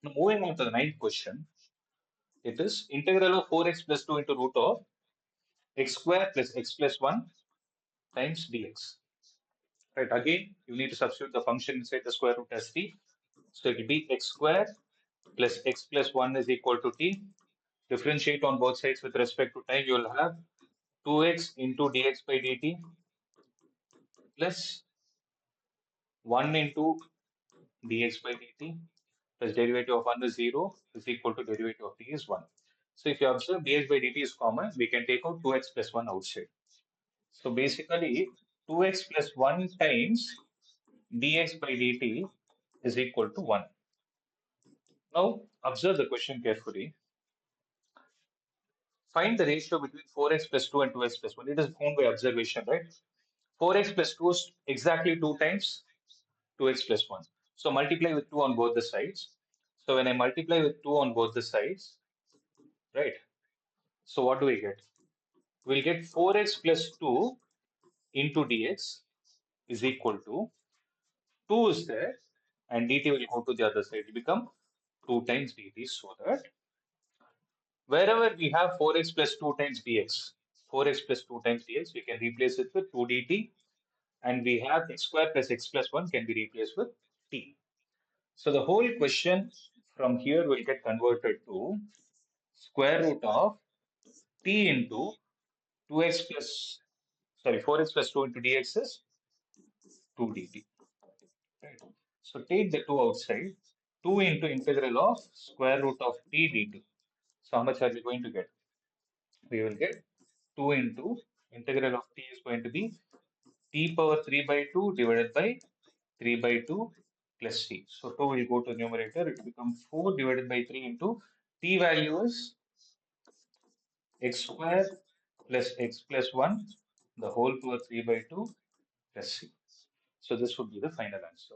Now, moving on to the ninth question, it is integral of 4x plus 2 into root of x square plus x plus 1 times dx. Right, again, you need to substitute the function inside the square root as t. So it will be x square plus x plus 1 is equal to t. Differentiate on both sides with respect to time. You will have 2x into dx by dt plus 1 into dx by dt plus derivative of 1 is 0 is equal to derivative of t is 1. So if you observe dx by dt is common, we can take out 2x plus 1 outside. So basically, 2x plus 1 times dx by dt is equal to 1. Now, observe the question carefully. Find the ratio between 4x plus 2 and 2x plus 1. It is found by observation, right? 4x plus 2 is exactly 2 times 2x plus 1. So multiply with 2 on both the sides. So when I multiply with 2 on both the sides, right? So what do we get? We'll get 4x plus 2 into dx is equal to 2 is there and dt will go to the other side. It will become 2 times dt, so that wherever we have 4x plus 2 times dx, 4x plus 2 times dx, we can replace it with 2 dt, and we have x square plus x plus 1 can be replaced with t. So the whole question from here will get converted to square root of t into 2x plus, sorry, 4x plus 2 into dx is 2 dt. Right. So take the 2 outside. 2 into integral of square root of t dt. So how much are we going to get? We will get 2 into integral of t is going to be t power 3 by 2 divided by 3 by 2 plus t. So 2 will go to numerator. It will become 4 divided by 3 into t value is x square plus x plus 1, the whole power 3 by 2 plus c. So this would be the final answer.